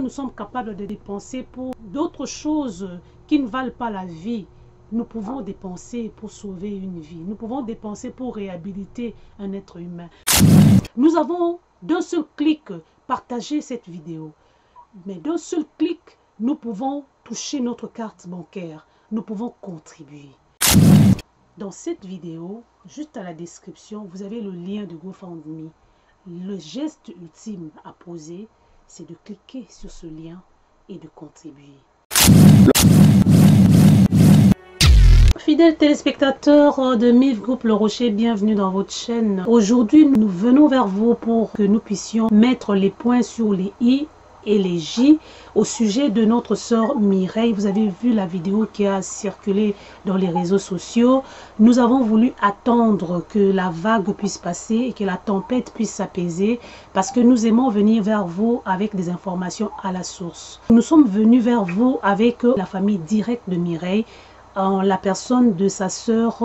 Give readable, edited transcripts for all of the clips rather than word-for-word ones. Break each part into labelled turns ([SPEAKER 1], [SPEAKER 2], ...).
[SPEAKER 1] nous sommes capables de dépenser pour d'autres choses qui ne valent pas la vie, nous pouvons dépenser pour sauver une vie. Nous pouvons dépenser pour réhabiliter un être humain. Nous avons d'un seul clic partagé cette vidéo. Mais d'un seul clic, nous pouvons toucher notre carte bancaire. Nous pouvons contribuer. Dans cette vidéo, juste à la description, vous avez le lien de GoFundMe. Le geste ultime à poser, c'est de cliquer sur ce lien et de contribuer. Fidèles téléspectateurs de MIF Groupe Le Rocher, bienvenue dans votre chaîne. Aujourd'hui, nous venons vers vous pour que nous puissions mettre les points sur les i et les j au sujet de notre sœur Mireille. Vous avez vu la vidéo qui a circulé dans les réseaux sociaux. Nous avons voulu attendre que la vague puisse passer et que la tempête puisse s'apaiser parce que nous aimons venir vers vous avec des informations à la source. Nous sommes venus vers vous avec la famille directe de Mireille, en la personne de sa sœur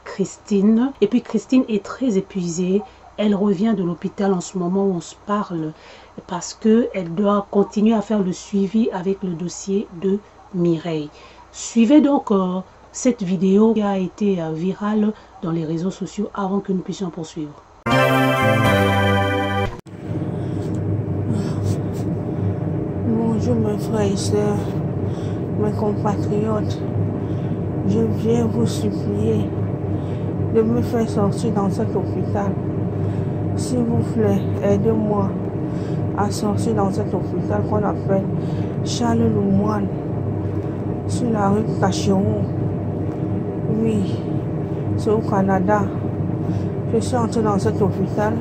[SPEAKER 1] Christine. Et puis Christine est très épuisée. Elle revient de l'hôpital en ce moment où on se parle parce qu'elle doit continuer à faire le suivi avec le dossier de Mireille. Suivez donc cette vidéo qui a été virale dans les réseaux sociaux avant que nous puissions poursuivre.
[SPEAKER 2] Bonjour mes frères et sœurs, mes compatriotes. Je viens vous supplier de me faire sortir dans cet hôpital. S'il vous plaît, aidez-moi à sortir dans cet hôpital qu'on appelle Charles Lemoine, sur la rue Tachereau. Oui, c'est au Canada. Je suis entrée dans cet hôpital.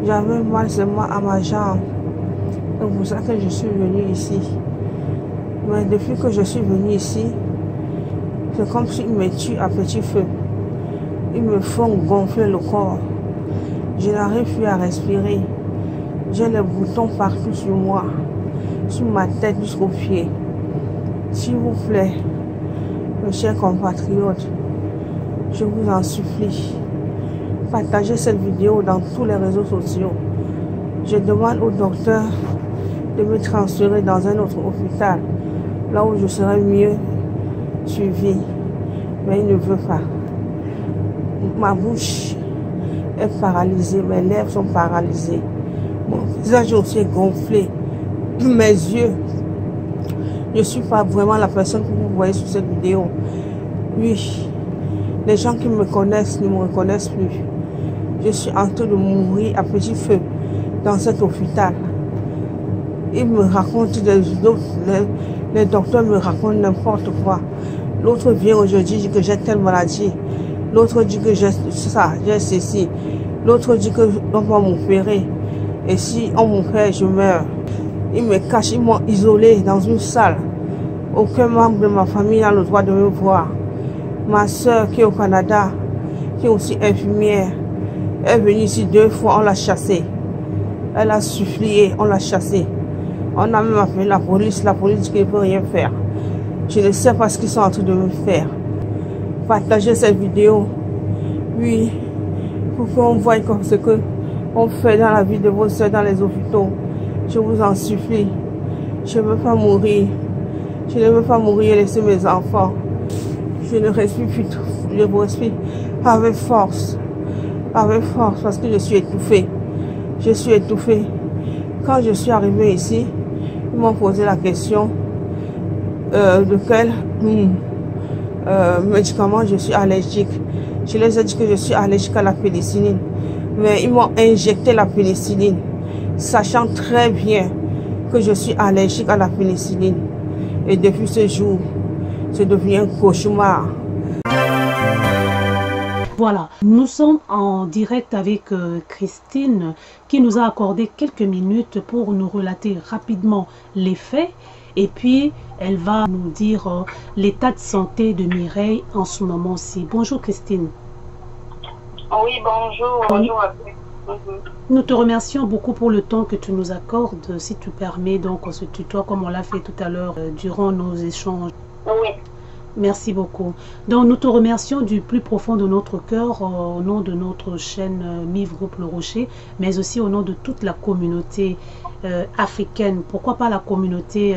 [SPEAKER 2] J'avais mal seulement à ma jambe. C'est pour ça que je suis venue ici. Mais depuis que je suis venue ici, c'est comme s'ils me tuent à petit feu. Ils me font gonfler le corps. Je n'arrive plus à respirer. J'ai les boutons partout sur moi, sur ma tête jusqu'aux pieds. S'il vous plaît, mes chers compatriotes, je vous en supplie, partagez cette vidéo dans tous les réseaux sociaux. Je demande au docteur de me transférer dans un autre hôpital, là où je serai mieux suivi. Mais il ne veut pas. Ma bouche est paralysée, mes lèvres sont paralysées. Mon visage aussi est gonflé. Mes yeux. Je ne suis pas vraiment la personne que vous voyez sur cette vidéo. Oui, les gens qui me connaissent ne me reconnaissent plus. Je suis en train de mourir à petit feu dans cet hôpital. Ils me racontent les docteurs me racontent n'importe quoi. L'autre vient aujourd'hui dit que j'ai telle maladie. L'autre dit que j'ai ça, j'ai ceci. L'autre dit que on va m'opérer. Et si on m'opère, je meurs. Ils me cachent, ils m'ont isolé dans une salle. Aucun membre de ma famille n'a le droit de me voir. Ma soeur qui est au Canada, qui est aussi infirmière, est venue ici 2 fois, on l'a chassée. Elle a supplié, on l'a chassée. On a même appelé la police dit qu'elle ne peut rien faire. Je ne sais pas ce qu'ils sont en train de me faire. Partagez cette vidéo. Oui, pour qu'on voie comme ce que on fait dans la vie de vos soeurs dans les hôpitaux. Je vous en supplie. Je ne veux pas mourir. Je ne veux pas mourir et laisser mes enfants. Je ne respire plus. Je vous respire avec force. Avec force parce que je suis étouffée. Je suis étouffée. Quand je suis arrivée ici, ils m'ont posé la question de quel médicament je suis allergique. Je les ai dit que je suis allergique à la pénicilline. Mais ils m'ont injecté la pénicilline, sachant très bien que je suis allergique à la pénicilline. Et depuis ce jour, c'est devenu un cauchemar.
[SPEAKER 1] Voilà, nous sommes en direct avec Christine qui nous a accordé quelques minutes pour nous relater rapidement les faits. Et puis, elle va nous dire l'état de santé de Mireille en ce moment-ci. Bonjour Christine.
[SPEAKER 3] Oui, bonjour. Bonjour à tous.
[SPEAKER 1] Nous te remercions beaucoup pour le temps que tu nous accordes. Si tu permets, donc on se tutoie comme on l'a fait tout à l'heure durant nos échanges.
[SPEAKER 3] Oui.
[SPEAKER 1] Merci beaucoup. Donc, nous te remercions du plus profond de notre cœur au nom de notre chaîne MIV Groupe Le Rocher, mais aussi au nom de toute la communauté africaine. Pourquoi pas la communauté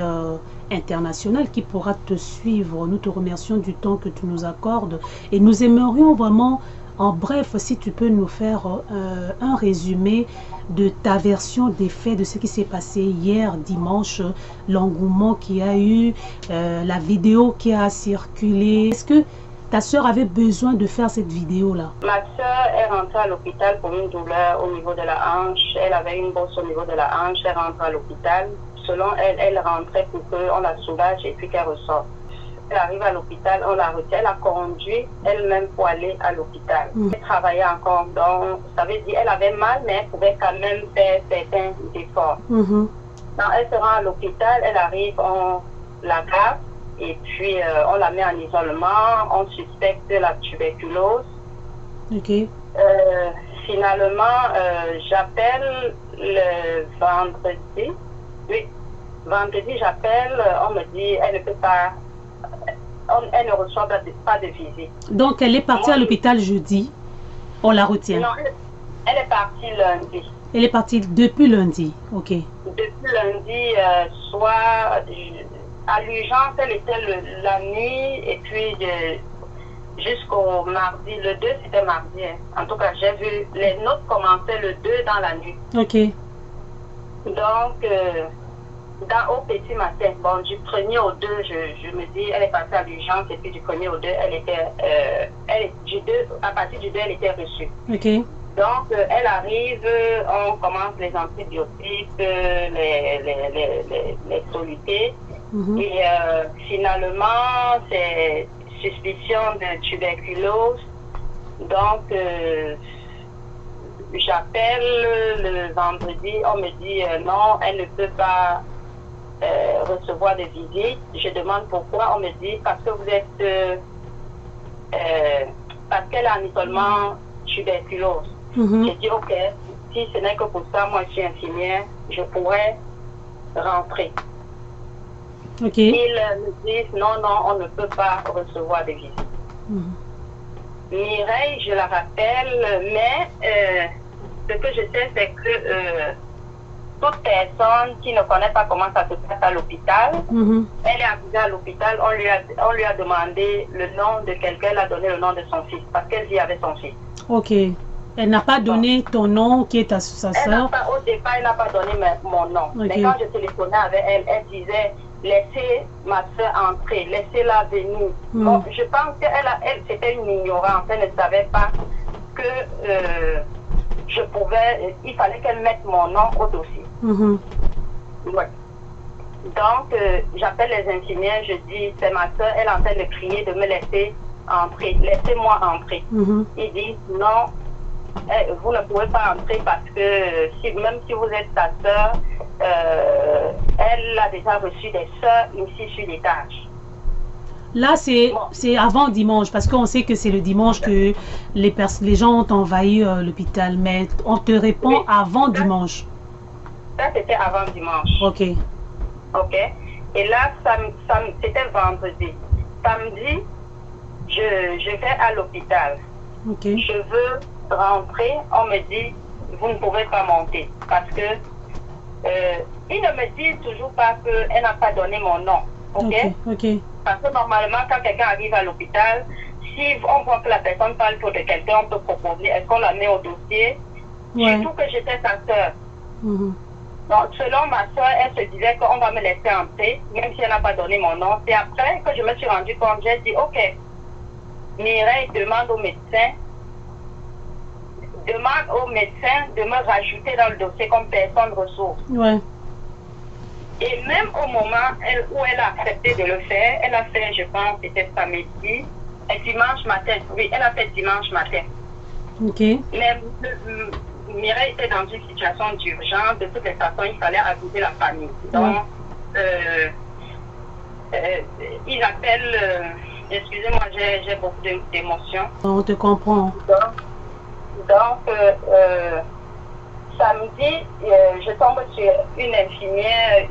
[SPEAKER 1] internationale qui pourra te suivre. Nous te remercions du temps que tu nous accordes et nous aimerions vraiment, en bref, si tu peux nous faire un résumé de ta version des faits, de ce qui s'est passé hier dimanche, l'engouement qu'il y a eu, la vidéo qui a circulé. Est-ce que ta soeur avait besoin de faire cette vidéo-là?
[SPEAKER 3] Ma soeur est rentrée à l'hôpital pour une douleur au niveau de la hanche. Elle avait une bosse au niveau de la hanche. Elle rentre à l'hôpital. Selon elle, elle rentrait pour qu'on la soulage et puis qu'elle ressorte. Elle arrive à l'hôpital, on la retient, elle a conduit elle-même pour aller à l'hôpital. Elle travaillait encore, donc ça veut dire qu'elle avait mal, mais elle pouvait quand même faire certains efforts. Donc elle se rend à l'hôpital, elle arrive, on la garde et puis on la met en isolement, on suspecte la tuberculose. Finalement, j'appelle le vendredi. Oui, vendredi j'appelle, on me dit elle ne peut pas. Elle ne reçoit pas de visite. Donc,
[SPEAKER 1] elle est partie à l'hôpital jeudi. On la retient.
[SPEAKER 3] Non, elle est partie lundi.
[SPEAKER 1] Elle est partie depuis lundi. Ok.
[SPEAKER 3] Depuis lundi, soit à l'urgence, elle était la nuit et puis jusqu'au mardi. Le 2, c'était mardi. En tout cas, j'ai vu les notes commencer le 2 dans la nuit.
[SPEAKER 1] Ok.
[SPEAKER 3] Donc, au petit matin, bon, du 1er au 2, je me dis, elle est passée à l'urgence et puis du 1er au 2, elle était, à partir du 2, elle était reçue.
[SPEAKER 1] Ok.
[SPEAKER 3] Donc, elle arrive, on commence les antibiotiques, les solutés. Et finalement, c'est suspicion de tuberculose. Donc, j'appelle le vendredi, on me dit non, elle ne peut pas recevoir des visites. Je demande pourquoi, on me dit parce que vous êtes parce qu'elle a un isolement tuberculose. J'ai dit ok, si ce n'est que pour ça, moi je suis infirmière, je pourrais rentrer. Ils me disent non, on ne peut pas recevoir des visites. Mireille, je la rappelle, mais ce que je sais, c'est que toute personne qui ne connaît pas comment ça se passe à l'hôpital, elle est arrivée à l'hôpital, on lui a demandé le nom de quelqu'un, elle a donné le nom de son fils, parce qu'elle vit avec son fils.
[SPEAKER 1] Ok. Elle n'a pas donné ton nom qui est sa soeur?
[SPEAKER 3] Au départ, elle n'a pas donné mon nom. Mais quand je téléphonais avec elle, elle disait laissez ma soeur entrer, laissez-la venir. Bon, je pense qu'elle c'était une ignorante, elle ne savait pas que je pouvais, il fallait qu'elle mette mon nom au dossier. Ouais. Donc, j'appelle les infirmières, je dis, c'est ma soeur, elle est en train de crier de me laisser entrer, laissez-moi entrer. Ils disent, non, vous ne pouvez pas entrer parce que même si vous êtes sa soeur, elle a déjà reçu des soeurs ici sur l'étage.
[SPEAKER 1] Là, c'est avant dimanche, parce qu'on sait que c'est le dimanche que les gens ont envahi l'hôpital, mais on te répond avant dimanche.
[SPEAKER 3] Ça, c'était avant dimanche.
[SPEAKER 1] Ok.
[SPEAKER 3] Ok. Et là, c'était vendredi. Samedi, je vais à l'hôpital.
[SPEAKER 1] Ok.
[SPEAKER 3] Je veux rentrer, on me dit, vous ne pouvez pas monter, parce que ils ne me disent toujours pas qu'elle n'a pas donné mon nom. Ok. Parce que normalement, quand quelqu'un arrive à l'hôpital, si on voit que la personne parle pour de quelqu'un, on peut proposer, est-ce qu'on la met au dossier? Surtout que j'étais sa soeur. Donc, selon ma soeur, elle se disait qu'on va me laisser entrer, même si elle n'a pas donné mon nom. C'est après que je me suis rendu compte, j'ai dit, ok, Mireille demande au médecin de me rajouter dans le dossier comme personne ressource. Et même au moment où elle a accepté de le faire, elle a fait, je pense, c'était samedi, et dimanche matin. Oui, elle a fait dimanche matin. Mais Mireille était dans une situation d'urgence. De toutes les façons, il fallait aviser la famille. Donc, ils appellent... excusez-moi, j'ai beaucoup d'émotions.
[SPEAKER 1] On te comprend.
[SPEAKER 3] Donc samedi, je tombe sur une infirmière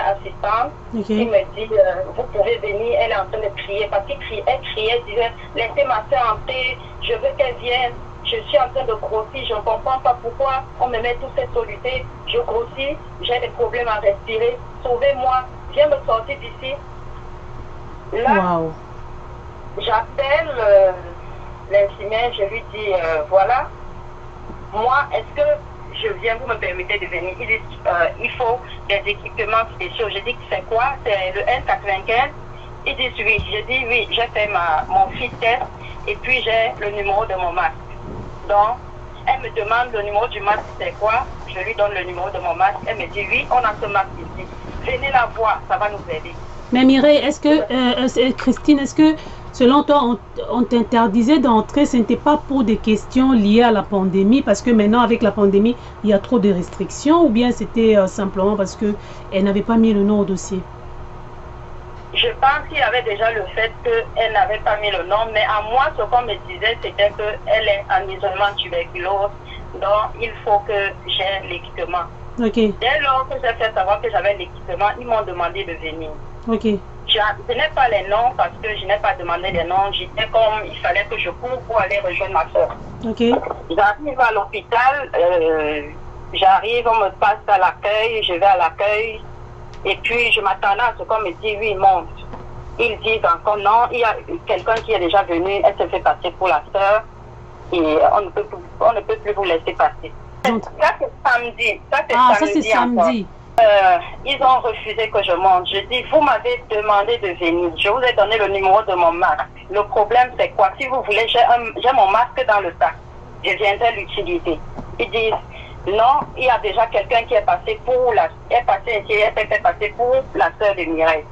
[SPEAKER 3] assistante qui me dit vous pouvez venir, elle est en train de crier parce qu'elle criait, disait laissez ma soeur entrer, je veux qu'elle vienne, je suis en train de grossir, je ne comprends pas pourquoi on me met toute cette solitude, je grossis, j'ai des problèmes à respirer, sauvez-moi, viens me sortir d'ici. Là, j'appelle l'infirmière, je lui dis voilà, moi, est-ce que je viens, vous me permettez de venir? Il faut des équipements spéciaux. Je dis que c'est quoi? C'est le N95. Ils disent oui. Je dis oui, j'ai fait mon fit test et puis j'ai le numéro de mon masque. Donc, elle me demande le numéro du masque, c'est quoi? Je lui donne le numéro de mon masque. Elle me dit oui, on a ce masque ici. Venez la voir, ça va nous aider.
[SPEAKER 1] Mais Mireille, est-ce que, Christine, est-ce que selon toi, on t'interdisait d'entrer, ce n'était pas pour des questions liées à la pandémie, parce que maintenant, avec la pandémie, il y a trop de restrictions, ou bien c'était simplement parce qu'elle n'avait pas mis le nom au dossier?
[SPEAKER 3] Je pense qu'il y avait déjà le fait qu'elle n'avait pas mis le nom, mais à moi, ce qu'on me disait, c'était qu'elle est en isolement tuberculose, donc il faut que j'ai l'équipement.
[SPEAKER 1] Okay.
[SPEAKER 3] Dès lors que j'ai fait savoir que j'avais l'équipement, ils m'ont demandé de venir.
[SPEAKER 1] Okay.
[SPEAKER 3] Je n'ai pas les noms parce que je n'ai pas demandé les noms. J'étais comme il fallait que je cours pour aller rejoindre ma soeur.
[SPEAKER 1] Okay.
[SPEAKER 3] J'arrive à l'hôpital, j'arrive, on me passe à l'accueil, je vais à l'accueil. Et puis je m'attendais à ce qu'on me dit oui, monte. Ils disent encore non, il y a quelqu'un qui est déjà venu, elle se fait passer pour la soeur et on ne peut plus vous laisser passer. Ça c'est samedi.
[SPEAKER 1] Ça c'est samedi.
[SPEAKER 3] Ils ont refusé que je monte. Je dis, vous m'avez demandé de venir. Je vous ai donné le numéro de mon masque. Le problème, c'est quoi? Si vous voulez, j'ai mon masque dans le sac. Je viendrai l'utiliser. Ils disent, non, il y a déjà quelqu'un qui est passé pour elle s'est fait passer pour la sœur de Mireille.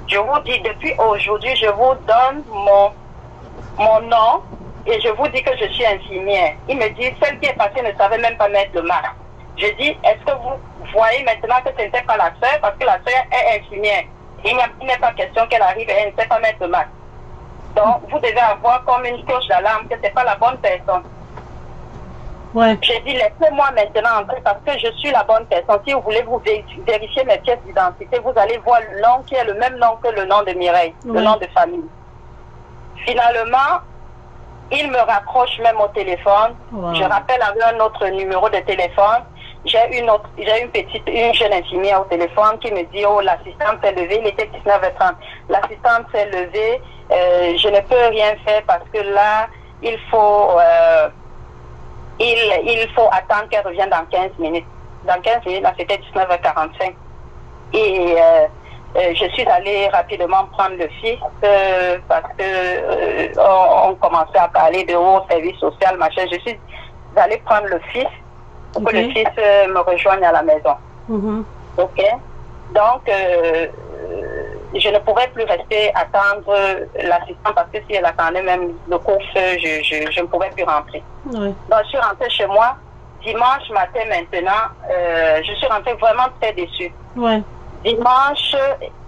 [SPEAKER 3] Je vous dis, depuis aujourd'hui, je vous donne mon nom et je vous dis que je suis infirmière. Il me dit, celle qui est passée ne savait même pas mettre le masque. Je dis, est-ce que vous voyez maintenant que ce n'était pas la sœur, parce que la sœur est infirmière. Il n'est pas question qu'elle arrive et elle ne sait pas mettre le masque. Donc, vous devez avoir comme une cloche d'alarme que ce n'est pas la bonne personne.
[SPEAKER 1] Ouais.
[SPEAKER 3] J'ai dit, laissez-moi maintenant entrer parce que je suis la bonne personne. Si vous voulez vous vérifier mes pièces d'identité, vous allez voir le nom qui est le même nom que le nom de Mireille, le nom de famille. Finalement, il me raccroche même au téléphone. Je rappelle avec un autre numéro de téléphone. J'ai une jeune infirmière au téléphone qui me dit, oh, l'assistante s'est levée, il était 19h30. L'assistante s'est levée, je ne peux rien faire parce que là, il faut attendre qu'elle revienne dans 15 minutes. Dans 15 minutes, là, c'était 19h45. Et je suis allée rapidement prendre le fils parce que on commençait à parler de haut service social, machin. Je suis allée prendre le fils pour que le fils me rejoigne à la maison. Ok. Donc, je ne pourrais plus rester attendre l'assistant parce que si elle attendait même le couvre-feu, je ne pouvais plus rentrer. Donc, je suis rentrée chez moi. Dimanche matin maintenant, je suis rentrée vraiment très déçue. Dimanche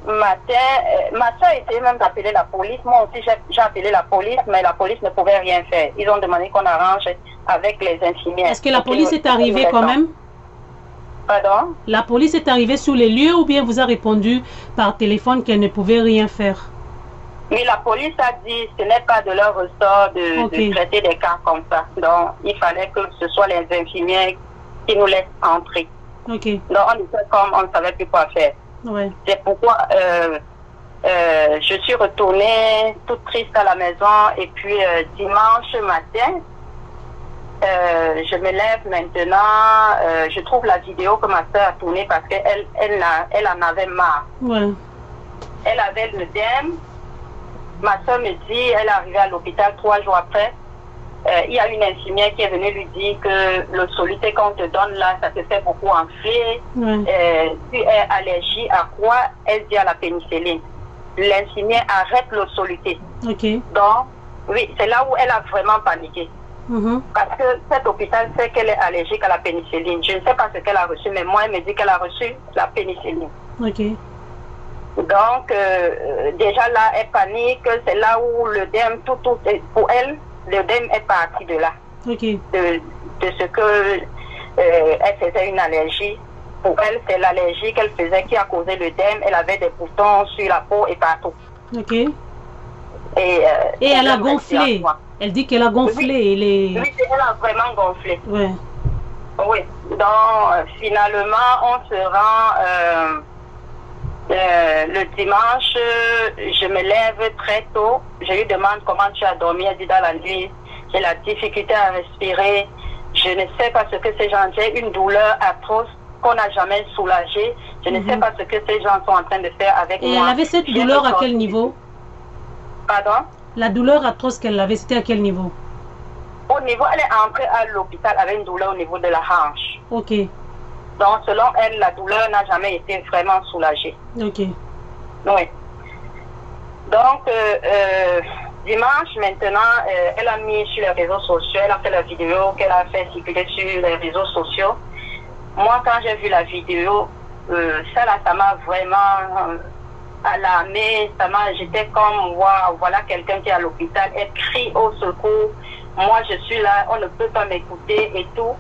[SPEAKER 3] matin, ma soeur a essayé même d'appeler la police. Moi aussi, j'ai appelé la police, mais la police ne pouvait rien faire. Ils ont demandé qu'on arrange avec les infirmières.
[SPEAKER 1] Est-ce que la police est arrivée quand même?
[SPEAKER 3] Pardon?
[SPEAKER 1] La police est arrivée sur les lieux ou bien vous a répondu par téléphone qu'elle ne pouvait rien faire?
[SPEAKER 3] Mais la police a dit que ce n'est pas de leur ressort de traiter des cas comme ça. Donc, il fallait que ce soit les infirmières qui nous laissent entrer. Donc, on était comme on ne savait plus quoi faire. C'est pourquoi je suis retournée toute triste à la maison et puis dimanche matin, je me lève maintenant, je trouve la vidéo que ma soeur a tournée parce qu'elle en avait marre. Elle avait le l'œdème. Ma soeur me dit, elle est arrivée à l'hôpital 3 jours après. Il y a une infirmière qui est venue lui dire que le soluté qu'on te donne là, ça te fait beaucoup enfler. Tu es allergique à quoi? Elle dit à la pénicilline. L'infirmière arrête le soluté. Donc, oui, c'est là où elle a vraiment paniqué. Parce que cet hôpital sait qu'elle est allergique à la pénicilline. Je ne sais pas ce qu'elle a reçu, mais moi, elle me dit qu'elle a reçu la pénicilline. Donc, déjà là, elle panique. C'est là où l'œdème, pour elle, l'œdème est parti de là. De ce que elle faisait une allergie. Pour elle, c'est l'allergie qu'elle faisait qui a causé l'œdème. Elle avait des boutons sur la peau et partout.
[SPEAKER 1] Ok. Et elle a gonflé. Elle dit qu'elle a gonflé.
[SPEAKER 3] Oui, elle a vraiment gonflé.
[SPEAKER 1] Ouais.
[SPEAKER 3] Oui. Donc, finalement, on se rend le dimanche. Je me lève très tôt. Je lui demande comment tu as dormi. Elle dit dans la nuit, j'ai la difficulté à respirer. Je ne sais pas ce que ces gens... J'ai une douleur atroce qu'on n'a jamais soulagée. Je ne sais pas ce que ces gens sont en train de faire avec moi.
[SPEAKER 1] Et elle avait cette douleur à quel niveau?
[SPEAKER 3] Pardon?
[SPEAKER 1] La douleur atroce qu'elle avait, c'était à quel niveau?
[SPEAKER 3] Au niveau, elle est entrée à l'hôpital avec une douleur au niveau de la hanche.
[SPEAKER 1] Ok.
[SPEAKER 3] Donc, selon elle, la douleur n'a jamais été vraiment soulagée.
[SPEAKER 1] Ok.
[SPEAKER 3] Oui. Donc, dimanche, maintenant, elle a mis sur les réseaux sociaux, elle a fait la vidéo qu'elle a fait circuler sur les réseaux sociaux. Moi, quand j'ai vu la vidéo, ça m'a vraiment alarmée. J'étais comme, waouh, voilà quelqu'un qui est à l'hôpital, elle crie au secours. Moi, je suis là, on ne peut pas m'écouter et tout.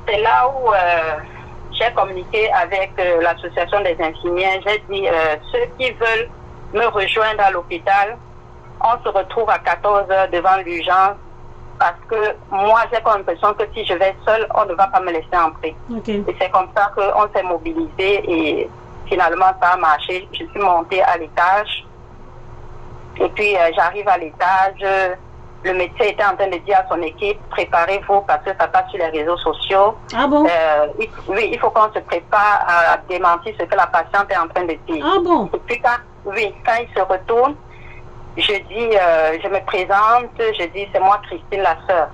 [SPEAKER 3] C'est là où j'ai communiqué avec l'association des infirmières. J'ai dit, ceux qui veulent me rejoindre à l'hôpital, on se retrouve à 14 h devant l'urgence. Parce que moi, j'ai comme l'impression que si je vais seule, on ne va pas me laisser entrer.
[SPEAKER 1] Okay.
[SPEAKER 3] Et c'est comme ça qu'on s'est mobilisé et finalement, ça a marché. Je suis montée à l'étage. Et puis, j'arrive à l'étage. Le médecin était en train de dire à son équipe, préparez-vous parce que ça passe sur les réseaux sociaux.
[SPEAKER 1] Ah bon?
[SPEAKER 3] Oui, il faut qu'on se prépare à démentir ce que la patiente est en train de dire.
[SPEAKER 1] Ah bon?
[SPEAKER 3] Et puis, quand il se retourne, je dis, je me présente, je dis, c'est moi Christine, la sœur.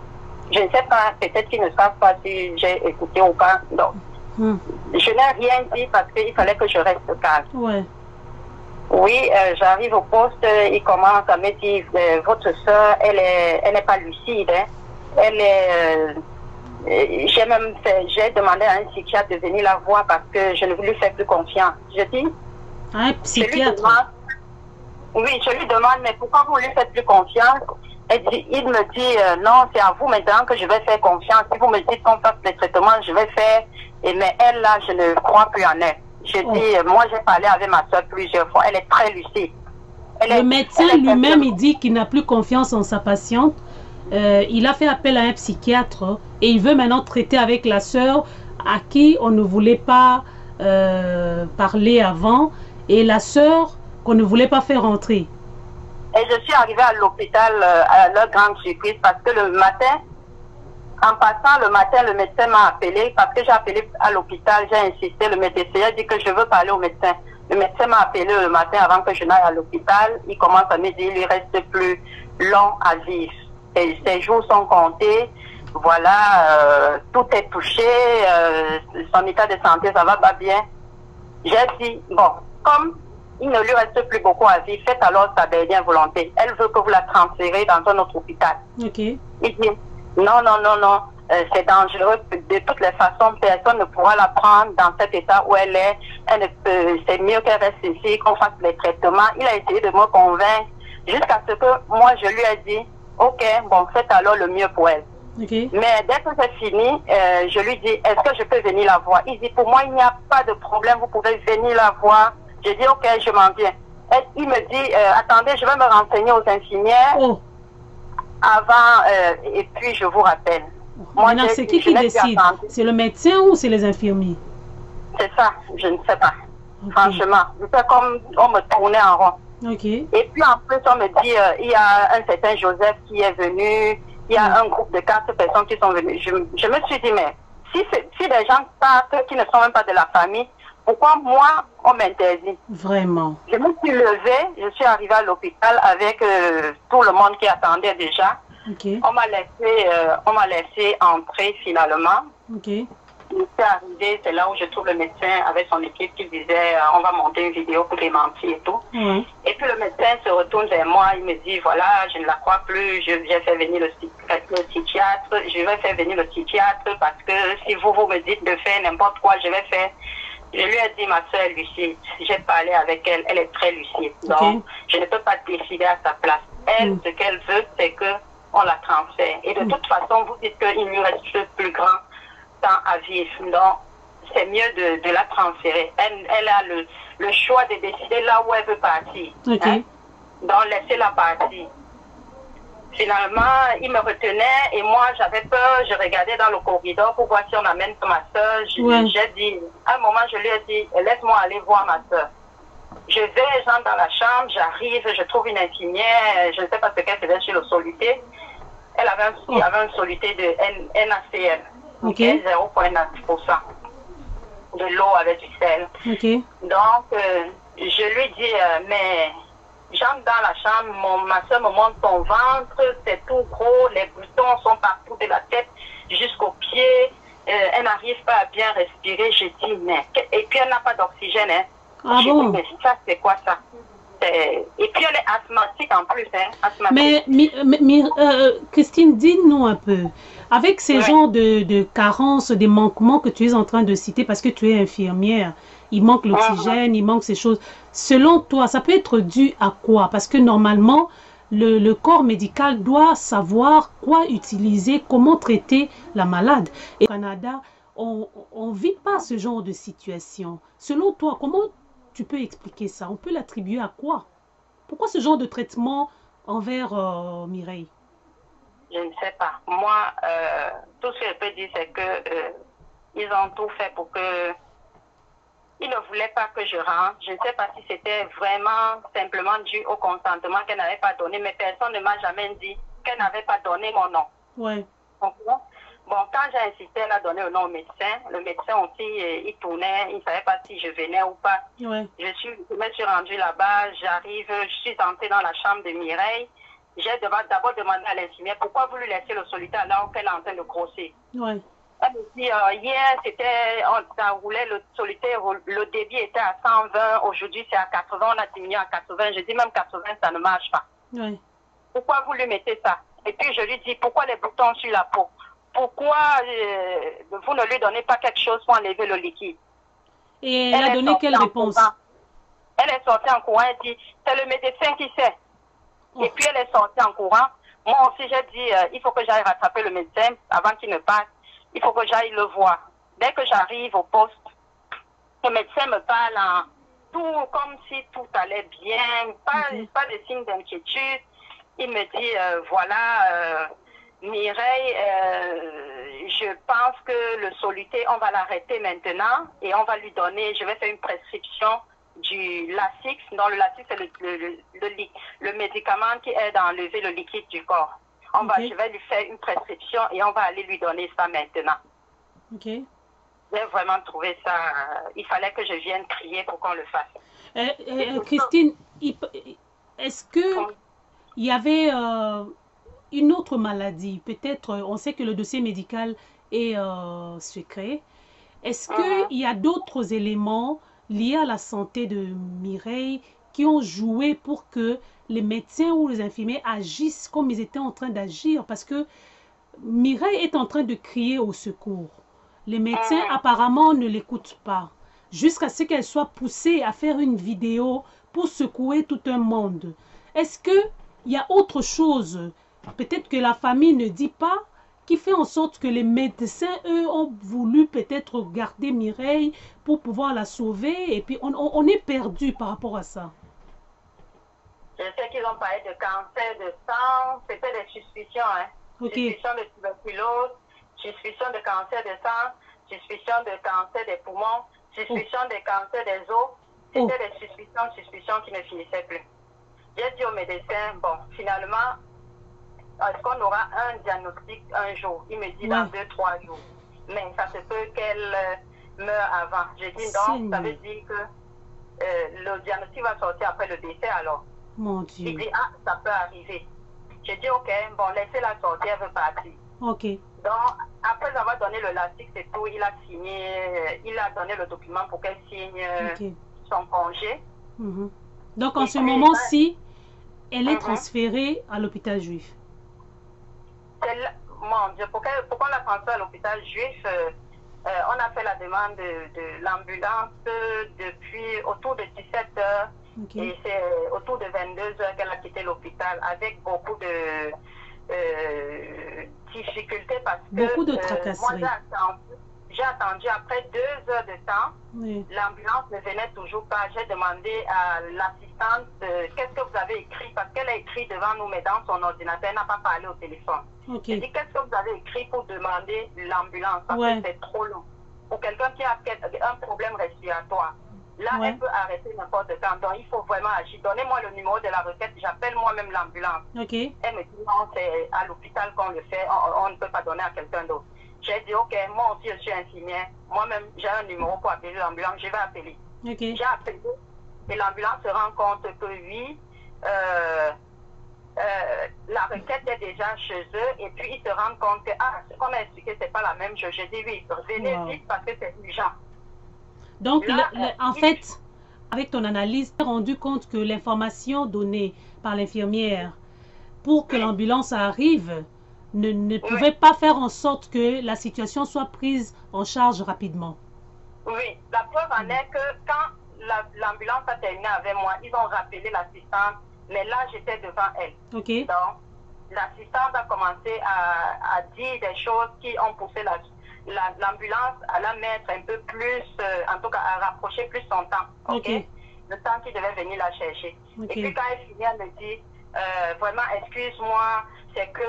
[SPEAKER 3] Je ne sais pas, peut-être qu'ils ne savent pas si j'ai écouté ou pas. Donc, je n'ai rien dit parce qu'il fallait que je reste calme.
[SPEAKER 1] Ouais.
[SPEAKER 3] Oui, j'arrive au poste, il commence à me dire, votre sœur, elle n'est pas lucide. Hein. Elle est... j'ai demandé à un psychiatre de venir la voir parce que je ne lui fais plus confiance. Je dis...
[SPEAKER 1] Un psychiatre?
[SPEAKER 3] Oui, je lui demande, mais pourquoi vous lui faites plus confiance? Il me dit, non, c'est à vous maintenant que je vais faire confiance. Si vous me dites qu'on fasse les traitements, je vais faire. Mais elle, là, je ne crois plus en elle. Je dis, moi, j'ai parlé avec ma soeur plusieurs fois. Elle est très lucide.
[SPEAKER 1] Le médecin lui-même, il dit qu'il n'a plus confiance en sa patiente. Il a fait appel à un psychiatre et il veut maintenant traiter avec la soeur à qui on ne voulait pas parler avant. Et la soeur qu'on ne voulait pas faire rentrer.
[SPEAKER 3] Et je suis arrivée à l'hôpital à leur grande surprise parce que le matin, en passant le matin, le médecin m'a appelé parce que j'ai appelé à l'hôpital, j'ai insisté, le médecin a dit que je veux parler au médecin. Le médecin m'a appelé le matin avant que je n'aille à l'hôpital. Il commence à me dire, il reste plus long à vivre. Et ses jours sont comptés. Voilà, tout est touché, son état de santé, ça va pas bien. J'ai dit, bon, comme il ne lui reste plus beaucoup à vivre, faites alors sa dernière volonté. Elle veut que vous la transférez dans un autre hôpital.
[SPEAKER 1] Okay.
[SPEAKER 3] Il dit, non, c'est dangereux. De toutes les façons, personne ne pourra la prendre dans cet état où elle est. C'est mieux qu'elle reste ici, qu'on fasse les traitements. Il a essayé de me convaincre jusqu'à ce que moi, je lui ai dit, ok, bon, faites alors le mieux pour elle.
[SPEAKER 1] Okay.
[SPEAKER 3] Mais dès que c'est fini, je lui dis, est-ce que je peux venir la voir? Il dit, pour moi, il n'y a pas de problème, vous pouvez venir la voir. Je dis, ok, je m'en viens. Et il me dit, attendez, je vais me renseigner aux infirmières avant, et puis je vous rappelle. Moi,
[SPEAKER 1] maintenant, c'est qui décide? C'est le médecin ou c'est les infirmiers?
[SPEAKER 3] C'est ça, je ne sais pas. Okay. Franchement, c'est comme on me tournait en rond.
[SPEAKER 1] Okay.
[SPEAKER 3] Et puis en plus, on me dit, il y a un certain Joseph qui est venu, il y a un groupe de 4 personnes qui sont venues. Je me suis dit, mais si des gens partent qui ne sont même pas de la famille, pourquoi moi, on m'interdit?
[SPEAKER 1] Vraiment.
[SPEAKER 3] Je me suis levée, je suis arrivée à l'hôpital avec tout le monde qui attendait déjà.
[SPEAKER 1] Okay.
[SPEAKER 3] On m'a laissé entrer finalement.
[SPEAKER 1] Okay.
[SPEAKER 3] Je suis arrivée, c'est là où je trouve le médecin avec son équipe qui disait on va monter une vidéo pour démentir et tout. Et puis le médecin se retourne vers moi, il me dit voilà, je ne la crois plus, je vais faire venir le psychiatre, je vais faire venir le psychiatre parce que si vous me dites de faire n'importe quoi, je vais faire. Je lui ai dit, ma soeur est lucide. J'ai parlé avec elle, elle est très lucide. Donc, je ne peux pas décider à sa place. Elle, ce qu'elle veut, c'est qu'on la transfère. Et de toute façon, vous dites qu'il lui reste plus grand temps à vivre. Donc, c'est mieux de la transférer. Elle a le choix de décider là où elle veut partir.
[SPEAKER 1] Okay.
[SPEAKER 3] Hein? Donc, laissez-la partir. Finalement, il me retenait et moi, j'avais peur. Je regardais dans le corridor pour voir si on amène ma soeur. J'ai dit, à un moment, je lui ai dit, laisse-moi aller voir ma soeur. Je vais, j'entre dans la chambre, j'arrive, je trouve une infirmière, je ne sais pas ce qu'elle faisait sur le soluté. Elle avait un soluté de NaCl,
[SPEAKER 1] okay.
[SPEAKER 3] 0,9%. De l'eau avec du sel.
[SPEAKER 1] Okay.
[SPEAKER 3] Donc, je lui dis, mais j'entre dans la chambre, ma soeur me montre son ventre, c'est tout gros, les boutons sont partout de la tête jusqu'aux pieds, elle n'arrive pas à bien respirer. Je dis, mais... Et puis elle n'a pas d'oxygène, hein.
[SPEAKER 1] Ah bon?
[SPEAKER 3] Dis, mais ça, c'est quoi ça? Et puis elle est asthmatique en plus, hein. Asthmatique.
[SPEAKER 1] Mais Christine, dis-nous un peu, avec ces genres de carences, des manquements que tu es en train de citer, parce que tu es infirmière, il manque l'oxygène, il manque ces choses. Selon toi, ça peut être dû à quoi? Parce que normalement, le corps médical doit savoir quoi utiliser, comment traiter la malade. Et au Canada, on ne vit pas ce genre de situation. Selon toi, comment tu peux expliquer ça? On peut l'attribuer à quoi? Pourquoi ce genre de traitement envers Mireille?
[SPEAKER 3] Je ne sais pas. Moi, tout ce que je peux dire, c'est que ils ont tout fait pour que... Ils ne voulaient pas que je rentre. Je ne sais pas si c'était vraiment simplement dû au consentement qu'elle n'avait pas donné, mais personne ne m'a jamais dit qu'elle n'avait pas donné mon nom.
[SPEAKER 1] Ouais.
[SPEAKER 3] Bon, quand j'ai insisté, elle a donné le nom au médecin. Le médecin aussi, il tournait, il ne savait pas si je venais ou pas.
[SPEAKER 1] Ouais.
[SPEAKER 3] Je me suis rendue là-bas, j'arrive, je suis entrée dans la chambre de Mireille. J'ai d'abord demandé à l'infirmière pourquoi vous lui laissez le solitaire alors qu'elle est en train de grossir.
[SPEAKER 1] Ouais.
[SPEAKER 3] Elle me dit, hier, ça roulait le solitaire, le débit était à 120, aujourd'hui c'est à 80, on a diminué à 80. Je dis même 80, ça ne marche pas.
[SPEAKER 1] Ouais.
[SPEAKER 3] Pourquoi vous lui mettez ça? Et puis je lui dis, pourquoi les boutons sur la peau? Pourquoi vous ne lui donnez pas quelque chose pour enlever le liquide?
[SPEAKER 1] Et elle a donné quelle réponse?
[SPEAKER 3] Elle est sortie en courant, elle dit, c'est le médecin qui sait. Et puis elle est sortie en courant. Moi aussi j'ai dit, il faut que j'aille rattraper le médecin avant qu'il ne parte. Il faut que j'aille le voir. Dès que j'arrive au poste, le médecin me parle en tout comme si tout allait bien, pas de signe d'inquiétude. Il me dit, voilà, Mireille, je pense que le soluté, on va l'arrêter maintenant et on va lui donner, je vais faire une prescription du Lasix. Donc le Lasix, c'est le médicament qui aide à enlever le liquide du corps. Je vais lui faire une prescription et on va aller lui donner ça maintenant.
[SPEAKER 1] Okay.
[SPEAKER 3] J'ai vraiment trouvé ça, il fallait que je vienne crier pour qu'on le fasse.
[SPEAKER 1] Christine, est-ce que il y avait une autre maladie? Peut-être, on sait que le dossier médical est secret. Est-ce qu'il y a d'autres éléments liés à la santé de Mireille qui ont joué pour que les médecins ou les infirmiers agissent comme ils étaient en train d'agir? Parce que Mireille est en train de crier au secours. Les médecins apparemment ne l'écoutent pas. Jusqu'à ce qu'elle soit poussée à faire une vidéo pour secouer tout un monde. Est-ce qu'il y a autre chose, peut-être que la famille ne dit pas, qui fait en sorte que les médecins, eux, ont voulu peut-être garder Mireille pour pouvoir la sauver et puis on est perdu par rapport à ça?
[SPEAKER 3] Je sais qu'ils ont parlé de cancer de sang, c'était des suspicions, hein. Suspicion de tuberculose, suspicion de cancer de sang, suspicion de cancer des poumons, suspicion de cancer des os. C'était des suspicions qui ne finissaient plus. J'ai dit au médecin, bon, finalement, est-ce qu'on aura un diagnostic un jour? Il me dit dans 2-3 jours. Mais ça se peut qu'elle meure avant. J'ai dit donc, ça veut dire que le diagnostic va sortir après le décès alors.
[SPEAKER 1] Mon Dieu.
[SPEAKER 3] Il dit, ah, ça peut arriver. J'ai dit, ok, bon, laissez-la sortir, elle veut partir.
[SPEAKER 1] Ok.
[SPEAKER 3] Donc, après avoir donné le Lasix et tout, il a signé, il a donné le document pour qu'elle signe son congé.
[SPEAKER 1] Donc, en ce moment-ci, elle est transférée à l'hôpital juif.
[SPEAKER 3] Mon Dieu, pourquoi on l'a transférée à l'hôpital juif? On a fait la demande de l'ambulance depuis autour de 17 heures. Et c'est autour de 22 heures qu'elle a quitté l'hôpital avec beaucoup de difficultés parce que
[SPEAKER 1] beaucoup de tracasseries.
[SPEAKER 3] J'ai attendu après 2 heures de temps.
[SPEAKER 1] Oui.
[SPEAKER 3] L'ambulance ne venait toujours pas. J'ai demandé à l'assistante qu'est-ce que vous avez écrit, parce qu'elle a écrit devant nous, mais dans son ordinateur, elle n'a pas parlé au téléphone.
[SPEAKER 1] Okay.
[SPEAKER 3] J'ai dit qu'est-ce que vous avez écrit pour demander l'ambulance, parce
[SPEAKER 1] ouais.
[SPEAKER 3] que c'est trop long. Pour quelqu'un qui a un problème respiratoire, là,
[SPEAKER 1] ouais.
[SPEAKER 3] elle peut arrêter n'importe quand. Donc, il faut vraiment agir. Donnez-moi le numéro de la requête, j'appelle moi-même l'ambulance.
[SPEAKER 1] Okay.
[SPEAKER 3] Elle me dit non, c'est à l'hôpital qu'on le fait, on ne peut pas donner à quelqu'un d'autre. J'ai dit, ok, moi aussi je suis infirmière, moi-même j'ai un numéro pour appeler l'ambulance, je vais appeler.
[SPEAKER 1] Okay.
[SPEAKER 3] J'ai appelé et l'ambulance se rend compte que oui, la requête est déjà chez eux et puis ils se rendent compte que, ce qu'on a expliqué, c'est pas la même chose. J'ai dit oui, venez vite parce que c'est urgent.
[SPEAKER 1] Donc, là, en fait, avec ton analyse, tu as rendu compte que l'information donnée par l'infirmière pour que l'ambulance arrive ne pouvait pas faire en sorte que la situation soit prise en charge rapidement.
[SPEAKER 3] Oui, la preuve en est que quand l'ambulance a terminé avec moi, ils ont rappelé l'assistante, mais là j'étais devant elle.
[SPEAKER 1] Okay.
[SPEAKER 3] Donc, l'assistante a commencé à dire des choses qui ont poussé l'ambulance à la mettre un peu plus, en tout cas à rapprocher plus son temps. Okay? Le temps qu'il devait venir la chercher.
[SPEAKER 1] Okay.
[SPEAKER 3] Et puis quand elle finit, elle me dit, vraiment excuse-moi, c'est que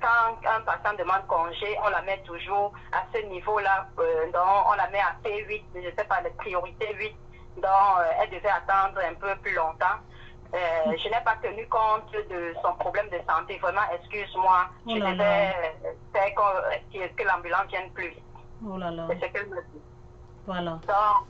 [SPEAKER 3] quand un patient demande congé, on la met toujours à ce niveau-là, donc on la met à P8, je ne sais pas, les priorités 8, donc elle devait attendre un peu plus longtemps. Je n'ai pas tenu compte de son problème de santé, vraiment excuse-moi, je devais faire que l'ambulance vienne plus vite.
[SPEAKER 1] Oh là là.
[SPEAKER 3] C'est ce qu'elle me dit.
[SPEAKER 1] Voilà.
[SPEAKER 3] Donc,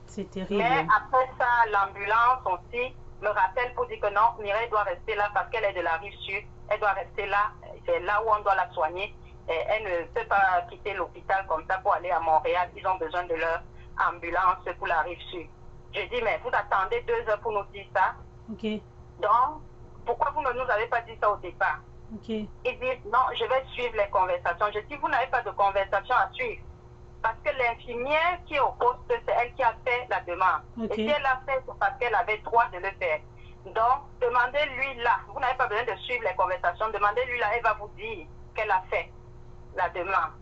[SPEAKER 1] c'est terrible.
[SPEAKER 3] Mais après ça, l'ambulance aussi me rappelle pour dire que non, Mireille doit rester là parce qu'elle est de la rive sud. Elle doit rester là. C'est là où on doit la soigner. Et elle ne peut pas quitter l'hôpital comme ça pour aller à Montréal. Ils ont besoin de leur ambulance pour la rive sud. Je dis, mais vous attendez 2 heures pour nous dire ça.
[SPEAKER 1] Okay.
[SPEAKER 3] Donc, pourquoi vous ne nous avez pas dit ça au départ?
[SPEAKER 1] Okay.
[SPEAKER 3] Ils disent, non, je vais suivre les conversations. Je dis, vous n'avez pas de conversation à suivre. Parce que l'infirmière qui est au poste, c'est elle qui a fait la demande.
[SPEAKER 1] Okay.
[SPEAKER 3] Et si elle a fait, c'est parce qu'elle avait droit de le faire. Donc, demandez-lui là. Vous n'avez pas besoin de suivre les conversations. Demandez-lui là, elle va vous dire qu'elle a fait la demande.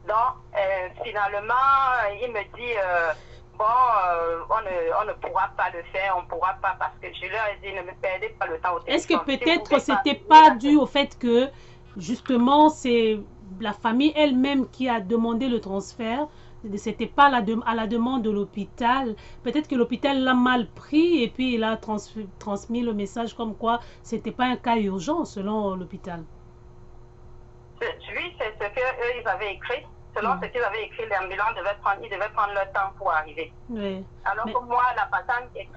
[SPEAKER 3] Donc, finalement, il me dit, on ne pourra pas le faire, on ne pourra pas parce que je leur ai dit, ne me perdez pas le temps au téléphone.
[SPEAKER 1] Est-ce que peut-être c'était pas dû au fait que, justement, c'est la famille elle-même qui a demandé le transfert, c'était pas à la demande de l'hôpital. Peut-être que l'hôpital l'a mal pris et puis il a transmis le message comme quoi c'était pas un cas urgent selon l'hôpital.
[SPEAKER 3] Oui, c'est ce qu'eux ils avaient écrit. Selon ce qu'ils avaient écrit, l'ambulance devait prendre leur temps pour arriver.
[SPEAKER 1] Oui.
[SPEAKER 3] Alors que moi, la patiente elle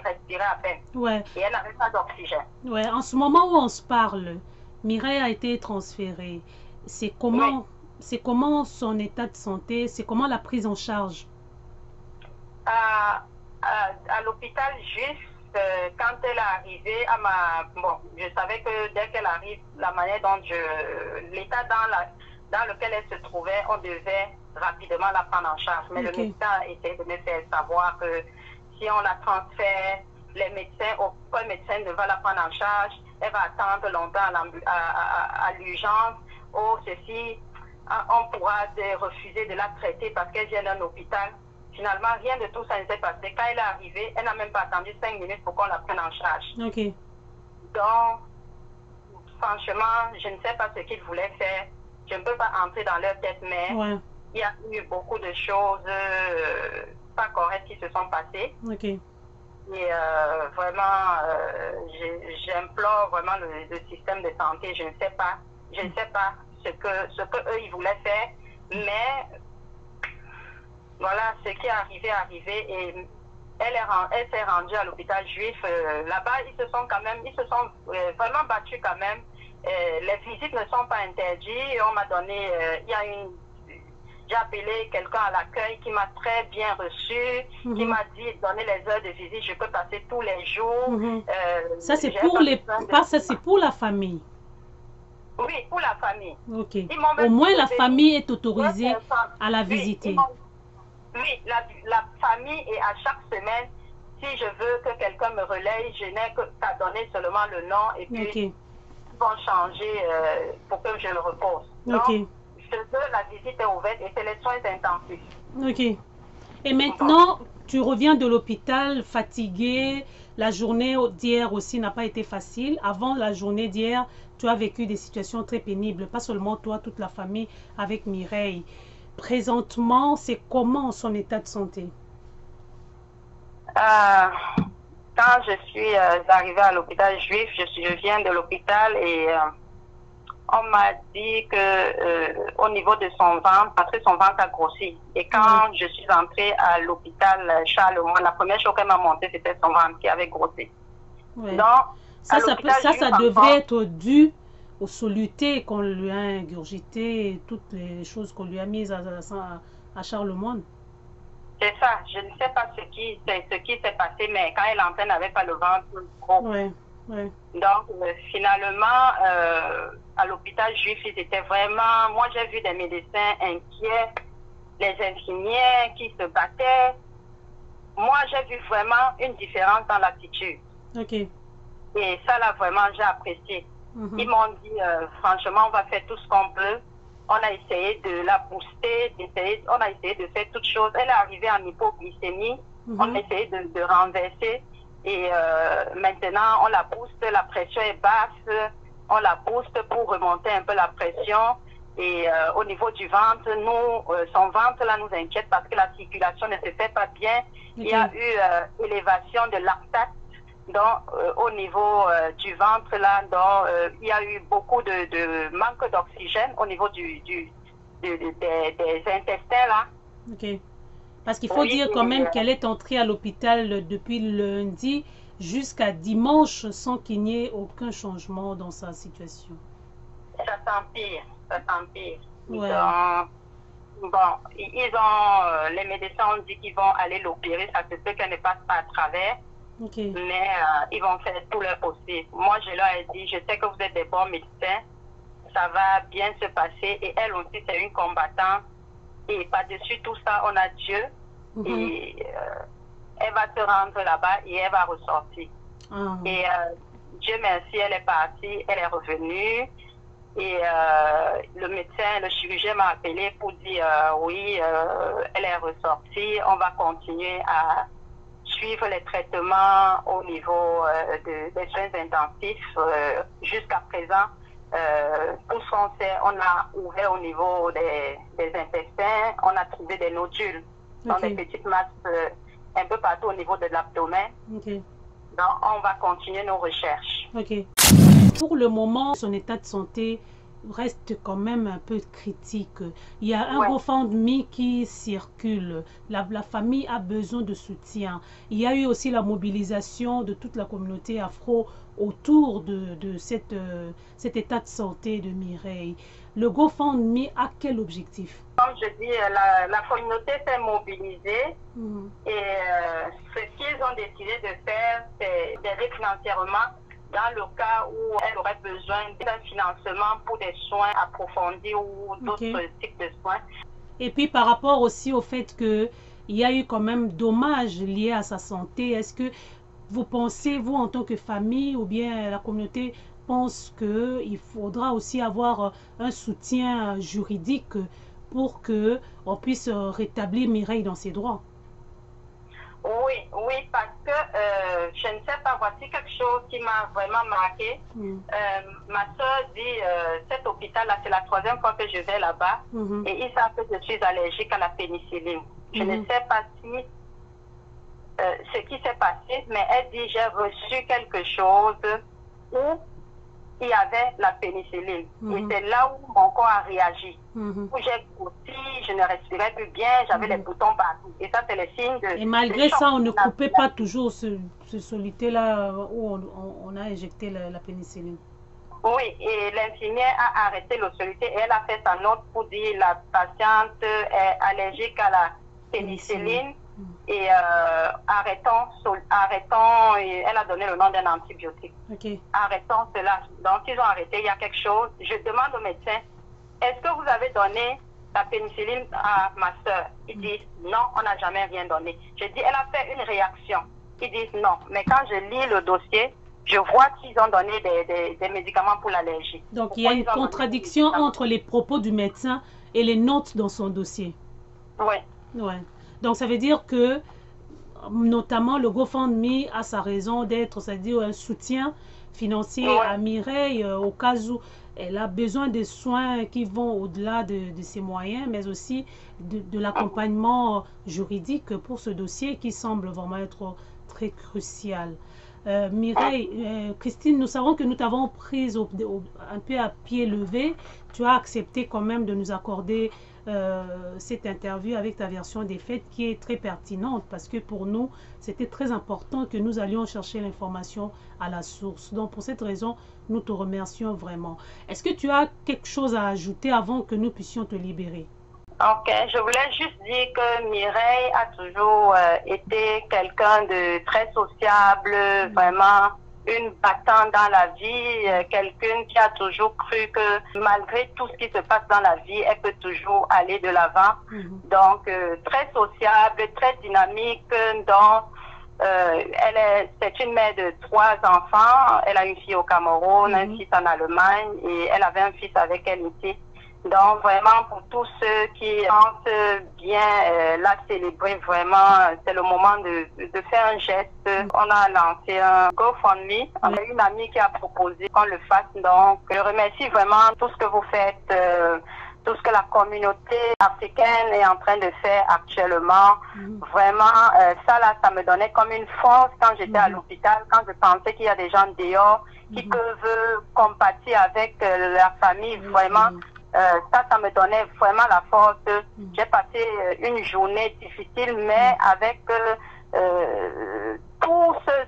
[SPEAKER 3] respirait à peine.
[SPEAKER 1] Ouais.
[SPEAKER 3] Et elle n'avait pas d'oxygène.
[SPEAKER 1] Ouais. En ce moment où on se parle, Mireille a été transférée. C'est comment son état de santé, c'est comment la prise en charge?
[SPEAKER 3] À l'hôpital, juste quand elle est arrivée, je savais que dès qu'elle arrive, la manière dont l'état dans lequel elle se trouvait, on devait rapidement la prendre en charge. Mais le médecin essayait de me faire savoir que si on la transfère, aucun médecin ne va la prendre en charge, elle va attendre longtemps à l'urgence, ceci, on pourra refuser de la traiter parce qu'elle vient d'un hôpital. Finalement, rien de tout ça ne s'est passé. Quand elle est arrivée, elle n'a même pas attendu 5 minutes pour qu'on la prenne en charge.
[SPEAKER 1] Okay.
[SPEAKER 3] Donc, franchement, je ne sais pas ce qu'ils voulaient faire. Je ne peux pas entrer dans leur tête, mais il y a eu beaucoup de choses pas correctes qui se sont passées.
[SPEAKER 1] Okay.
[SPEAKER 3] Et vraiment, j'implore vraiment le système de santé. Je ne sais pas ce que eux ils voulaient faire, mais voilà, ce qui est arrivé et elle s'est rendue à l'hôpital juif. Là-bas, ils se sont vraiment battus quand même. Les visites ne sont pas interdites. On m'a donné, j'ai appelé quelqu'un à l'accueil qui m'a très bien reçu, qui m'a dit donner les heures de visite, je peux passer tous les jours.
[SPEAKER 1] Ça c'est pour la famille.
[SPEAKER 3] Oui, pour la famille.
[SPEAKER 1] Ok. Au moins la famille est autorisée à la visiter.
[SPEAKER 3] Oui, la famille, et à chaque semaine, si je veux que quelqu'un me relaye, je n'ai qu'à donner seulement le nom et puis ils vont changer pour que je le repose. Donc, chez eux, la visite est ouverte et c'est les soins intensifs.
[SPEAKER 1] Ok. Et maintenant, tu reviens de l'hôpital fatigué. La journée d'hier aussi n'a pas été facile. Avant la journée d'hier, tu as vécu des situations très pénibles. Pas seulement toi, toute la famille avec Mireille. Présentement, c'est comment son état de santé?
[SPEAKER 3] Quand je suis arrivée à l'hôpital juif, je viens de l'hôpital et on m'a dit que au niveau de son ventre, parce que son ventre a grossi. Et quand je suis entrée à l'hôpital Charlemagne, la première chose qu'elle m'a montré, c'était son ventre qui avait grossi.
[SPEAKER 1] Ouais.
[SPEAKER 3] Donc,
[SPEAKER 1] ça devrait être dû aux solutés qu'on lui a ingurgitées et toutes les choses qu'on lui a mises à Charlemagne.
[SPEAKER 3] C'est ça. Je ne sais pas ce qui s'est passé, mais quand elle entraîne, n'avait pas le ventre gros.
[SPEAKER 1] Ouais. Ouais.
[SPEAKER 3] Donc, finalement, à l'hôpital juif, ils étaient vraiment... Moi, j'ai vu des médecins inquiets, les infirmières qui se battaient. Moi, j'ai vu vraiment une différence dans l'attitude.
[SPEAKER 1] Ok.
[SPEAKER 3] Et ça, là, vraiment, j'ai apprécié. Ils m'ont dit, franchement, on va faire tout ce qu'on peut. On a essayé de la booster, on a essayé de faire toutes choses. Elle est arrivée en hypoglycémie. On a essayé de renverser. Et maintenant, on la booste, la pression est basse, on la booste pour remonter un peu la pression. Et au niveau du ventre, son ventre là nous inquiète parce que la circulation ne se fait pas bien. Il y a eu élévation de lactate au niveau du ventre là, il y a eu beaucoup de manque d'oxygène au niveau des intestins là.
[SPEAKER 1] Ok. Parce qu'il faut dire quand même qu'elle est entrée à l'hôpital depuis lundi jusqu'à dimanche sans qu'il n'y ait aucun changement dans sa situation.
[SPEAKER 3] Ça s'empire, ça s'empire.
[SPEAKER 1] Ouais.
[SPEAKER 3] Les médecins ont dit qu'ils vont aller l'opérer, ça se peut qu'elle ne passe pas à travers.
[SPEAKER 1] Okay.
[SPEAKER 3] Mais ils vont faire tout leur possible. Moi, je leur ai dit, je sais que vous êtes des bons médecins, ça va bien se passer. Et elle aussi, c'est une combattante. Et par-dessus tout ça, on a Dieu. Et elle va se rendre là-bas et elle va ressortir. Et Dieu merci, elle est partie, elle est revenue. Et le médecin, le chirurgien m'a appelé pour dire oui, elle est ressortie. On va continuer à suivre les traitements au niveau des soins intensifs. Jusqu'à présent, tout ce qu'on sait, on a ouvert au niveau des intestins, on a trouvé des nodules dans des petites masses un peu partout au niveau de l'abdomen. Donc, on va continuer nos recherches.
[SPEAKER 1] Pour le moment, son état de santé reste quand même un peu critique. Il y a un GoFundMe qui circule. La famille a besoin de soutien. Il y a eu aussi la mobilisation de toute la communauté afro autour de cet état de santé de Mireille. Le GoFundMe a quel objectif?
[SPEAKER 3] Comme je dis, la communauté s'est mobilisée et ce qu'ils ont décidé de faire, c'est d'aider financièrement dans le cas où elle aurait besoin d'un financement pour des soins approfondis ou d'autres types de soins.
[SPEAKER 1] Et puis par rapport aussi au fait qu'il y a eu quand même dommages liés à sa santé, est-ce que vous pensez, vous en tant que famille ou bien la communauté pense qu'il faudra aussi avoir un soutien juridique pour qu'on puisse rétablir Mireille dans ses droits?
[SPEAKER 3] Oui, parce que je ne sais pas, voici quelque chose qui m'a vraiment marqué. Ma soeur dit, cet hôpital-là, c'est la 3e fois que je vais là-bas et ils savent que je suis allergique à la pénicilline. Je ne sais pas si ce qui s'est passé, mais elle dit, j'ai reçu quelque chose où il y avait la pénicilline. Et c'est là où mon corps a réagi. Où j'ai grossi, je ne respirais plus bien, j'avais les boutons partout. Et ça, c'est le signe de...
[SPEAKER 1] Et malgré ça, on ne coupait pas toujours ce soluté-là où on a injecté la pénicilline.
[SPEAKER 3] Oui, et l'infirmière a arrêté le soluté et elle a fait sa note pour dire la patiente est allergique à la pénicilline. Et arrêtons, et elle a donné le nom d'un antibiotique. Arrêtons cela. Donc, ils ont arrêté, il y a quelque chose. Je demande au médecin, est-ce que vous avez donné la pénicilline à ma soeur? Ils disent, non, on n'a jamais rien donné. Je dis, elle a fait une réaction. Ils disent, non. Mais quand je lis le dossier, je vois qu'ils ont donné des médicaments pour l'allergie.
[SPEAKER 1] Donc, il y a une contradiction entre les propos du médecin et les notes dans son dossier.
[SPEAKER 3] Oui.
[SPEAKER 1] Ouais. Donc, ça veut dire que, notamment, le GoFundMe a sa raison d'être, c'est-à-dire un soutien financier à Mireille au cas où elle a besoin de soins qui vont au-delà de ses moyens, mais aussi de l'accompagnement juridique pour ce dossier qui semble vraiment être très crucial. Mireille, Christine, nous savons que nous t'avons prise un peu à pied levé. Tu as accepté quand même de nous accorder cette interview avec ta version des faits qui est très pertinente parce que pour nous, c'était très important que nous allions chercher l'information à la source. Donc, pour cette raison, nous te remercions vraiment. Est-ce que tu as quelque chose à ajouter avant que nous puissions te libérer?
[SPEAKER 3] Ok, je voulais juste dire que Mireille a toujours été quelqu'un de très sociable, vraiment une battante dans la vie, quelqu'un qui a toujours cru que malgré tout ce qui se passe dans la vie, elle peut toujours aller de l'avant. Donc, très sociable, très dynamique, c'est une mère de 3 enfants. Elle a une fille au Cameroun, un fils en Allemagne et elle avait un fils avec elle ici. Donc, vraiment, pour tous ceux qui pensent bien la célébrer, vraiment, c'est le moment de faire un geste. On a lancé un GoFundMe. On a une amie qui a proposé qu'on le fasse. Donc, je remercie vraiment tout ce que vous faites, tout ce que la communauté africaine est en train de faire actuellement. Vraiment, ça me donnait comme une force quand j'étais à l'hôpital, quand je pensais qu'il y a des gens dehors qui peuvent compatir avec la famille, vraiment. Ça me donnait vraiment la force. J'ai passé une journée difficile, mais avec tous ces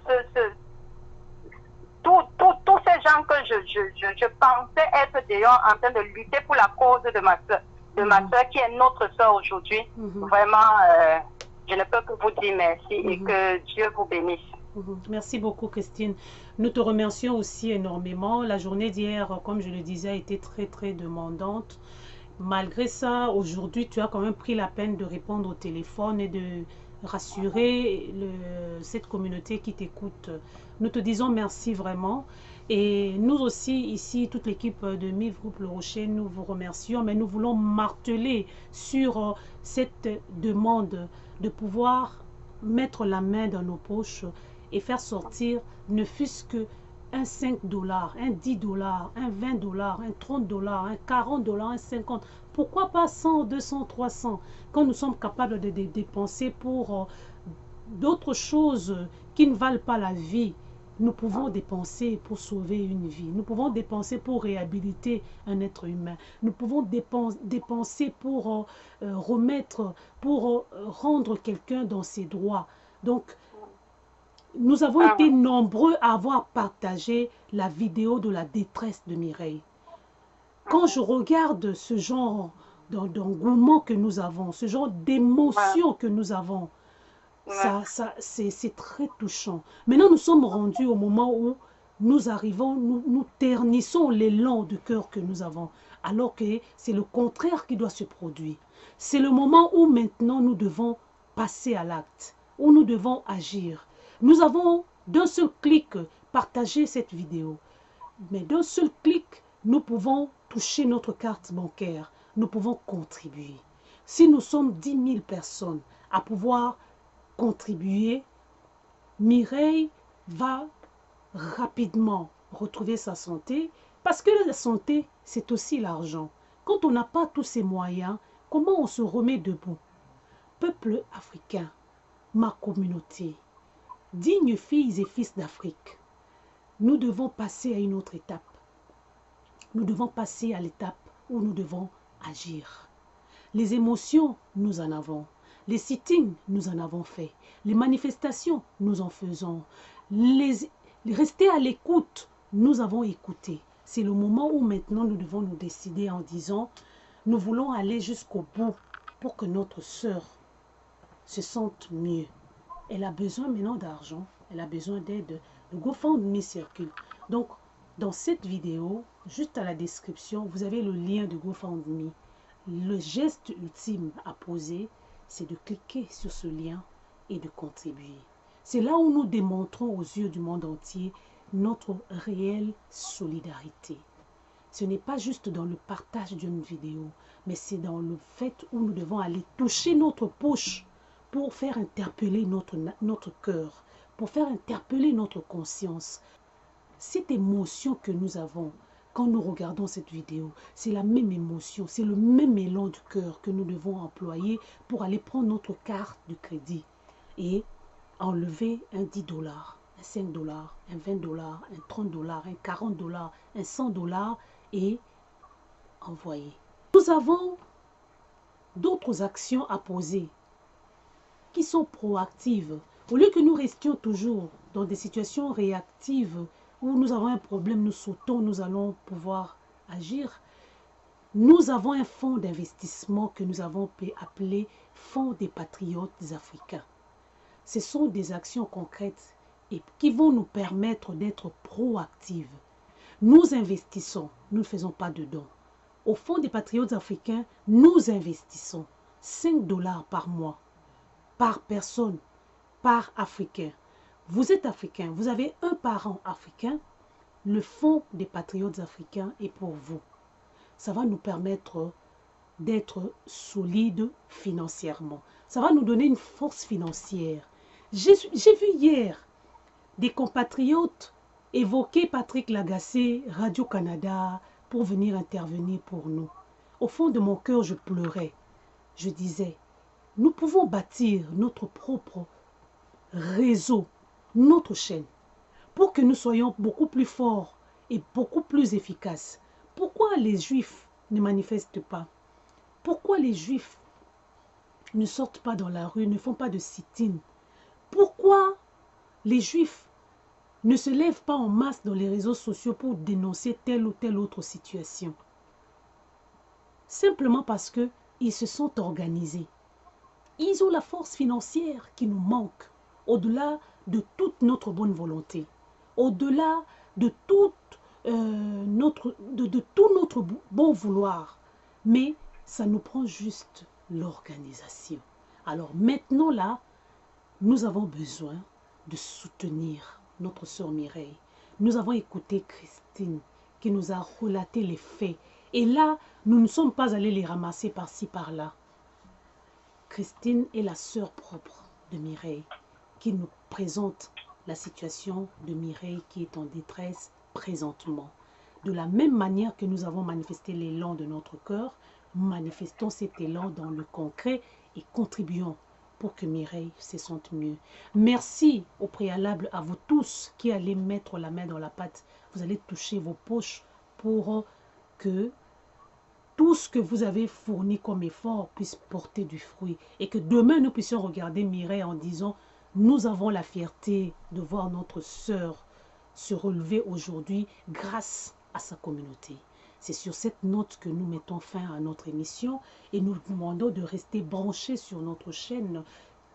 [SPEAKER 3] gens que je pensais être dehors en train de lutter pour la cause de ma soeur, qui est notre soeur aujourd'hui. Vraiment, je ne peux que vous dire merci et que Dieu vous bénisse.
[SPEAKER 1] Merci beaucoup, Christine. Nous te remercions aussi énormément. La journée d'hier, comme je le disais, a été très, très demandante. Malgré ça, aujourd'hui, tu as quand même pris la peine de répondre au téléphone et de rassurer cette communauté qui t'écoute. Nous te disons merci vraiment. Et nous aussi, ici, toute l'équipe de MIV Groupe Le Rocher, nous vous remercions, mais nous voulons marteler sur cette demande de pouvoir mettre la main dans nos poches et faire sortir ne fût-ce que un 5 $, un 10 $, un 20 $, un 30 $, un 40 $, un 50 $. Pourquoi pas 100, 200, 300 quand nous sommes capables de dépenser pour d'autres choses qui ne valent pas la vie? Nous pouvons dépenser pour sauver une vie. Nous pouvons dépenser pour réhabiliter un être humain. Nous pouvons dépenser pour rendre quelqu'un dans ses droits. Donc, nous avons été nombreux à avoir partagé la vidéo de la détresse de Mireille. Quand je regarde ce genre d'engouement que nous avons, ce genre d'émotion que nous avons, c'est très touchant. Maintenant, nous sommes rendus au moment où nous arrivons, nous ternissons l'élan de cœur que nous avons, alors que c'est le contraire qui doit se produire. C'est le moment où maintenant nous devons passer à l'acte, où nous devons agir. Nous avons d'un seul clic partagé cette vidéo, mais d'un seul clic, nous pouvons toucher notre carte bancaire, nous pouvons contribuer. Si nous sommes 10 000 personnes à pouvoir contribuer, Mireille va rapidement retrouver sa santé, parce que la santé, c'est aussi l'argent. Quand on n'a pas tous ces moyens, comment on se remet debout? Peuple africain, ma communauté, dignes filles et fils d'Afrique, nous devons passer à une autre étape. Nous devons passer à l'étape où nous devons agir. Les émotions, nous en avons. Les sit-ins, nous en avons fait. Les manifestations, nous en faisons. Rester à l'écoute, nous avons écouté. C'est le moment où maintenant nous devons nous décider en disant, nous voulons aller jusqu'au bout pour que notre sœur se sente mieux. Elle a besoin maintenant d'argent, elle a besoin d'aide. Le GoFundMe circule. Donc, dans cette vidéo, juste à la description, vous avez le lien de GoFundMe. Le geste ultime à poser, c'est de cliquer sur ce lien et de contribuer. C'est là où nous démontrons aux yeux du monde entier notre réelle solidarité. Ce n'est pas juste dans le partage d'une vidéo, mais c'est dans le fait où nous devons aller toucher notre poche pour faire interpeller notre cœur, pour faire interpeller notre conscience. Cette émotion que nous avons quand nous regardons cette vidéo, c'est la même émotion, c'est le même élan du cœur que nous devons employer pour aller prendre notre carte de crédit et enlever un 10 $, un 5 $, un 20 $, un 30 $, un 40 $, un 100 $ et envoyer. Nous avons d'autres actions à poser qui sont proactives. Au lieu que nous restions toujours dans des situations réactives où nous avons un problème, nous sautons, nous allons pouvoir agir. Nous avons un fonds d'investissement que nous avons appelé Fonds des patriotes africains. Ce sont des actions concrètes et qui vont nous permettre d'être proactives. Nous investissons, nous ne faisons pas de dons. Au Fonds des patriotes africains, nous investissons 5 $ par mois, par personne, par Africain. Vous êtes Africain, vous avez un parent africain, le Fonds des patriotes africains est pour vous. Ça va nous permettre d'être solides financièrement. Ça va nous donner une force financière. J'ai vu hier des compatriotes évoquer Patrick Lagacé, Radio-Canada, pour venir intervenir pour nous. Au fond de mon cœur, je pleurais. Je disais, nous pouvons bâtir notre propre réseau, notre chaîne, pour que nous soyons beaucoup plus forts et beaucoup plus efficaces. Pourquoi les Juifs ne manifestent pas? Pourquoi les Juifs ne sortent pas dans la rue, ne font pas de sit-in? Pourquoi les Juifs ne se lèvent pas en masse dans les réseaux sociaux pour dénoncer telle ou telle autre situation? Simplement parce qu'ils se sont organisés. Ils ont la force financière qui nous manque, au-delà de toute notre bonne volonté, au-delà de tout notre bon vouloir. Mais ça nous prend juste l'organisation. Alors maintenant là, nous avons besoin de soutenir notre sœur Mireille. Nous avons écouté Christine qui nous a relaté les faits. Et là, nous ne sommes pas allés les ramasser par-ci, par-là. Christine est la sœur propre de Mireille qui nous présente la situation de Mireille qui est en détresse présentement. De la même manière que nous avons manifesté l'élan de notre cœur, manifestons cet élan dans le concret et contribuons pour que Mireille se sente mieux. Merci au préalable à vous tous qui allez mettre la main dans la pâte. Vous allez toucher vos poches pour que tout ce que vous avez fourni comme effort puisse porter du fruit. Et que demain, nous puissions regarder Mireille en disant, nous avons la fierté de voir notre sœur se relever aujourd'hui grâce à sa communauté. C'est sur cette note que nous mettons fin à notre émission et nous demandons de rester branchés sur notre chaîne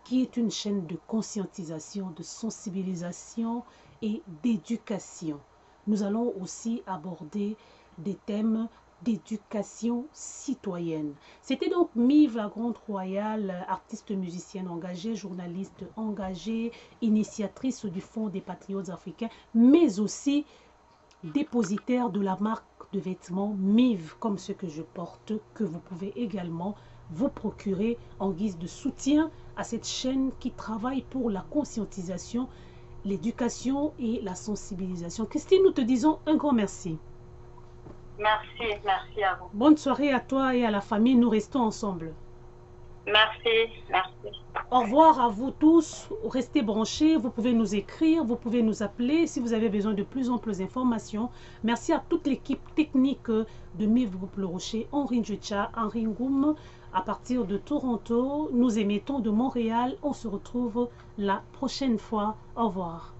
[SPEAKER 1] qui est une chaîne de conscientisation, de sensibilisation et d'éducation. Nous allons aussi aborder des thèmes d'éducation citoyenne. C'était donc Mive, la Grande Royale, artiste musicienne engagée, journaliste engagée, initiatrice du Fonds des patriotes africains, mais aussi dépositaire de la marque de vêtements Mive, comme ce que je porte, que vous pouvez également vous procurer en guise de soutien à cette chaîne qui travaille pour la conscientisation, l'éducation et la sensibilisation. Christine, nous te disons un grand merci.
[SPEAKER 3] Merci à vous.
[SPEAKER 1] Bonne soirée à toi et à la famille, nous restons ensemble.
[SPEAKER 3] Merci.
[SPEAKER 1] Au revoir à vous tous, restez branchés, vous pouvez nous écrire, vous pouvez nous appeler si vous avez besoin de plus en plus d'informations. Merci à toute l'équipe technique de Mive Groupe Le Rocher, Henri Ndjecha, Henri Ngoum, à partir de Toronto. Nous émettons de Montréal, on se retrouve la prochaine fois. Au revoir.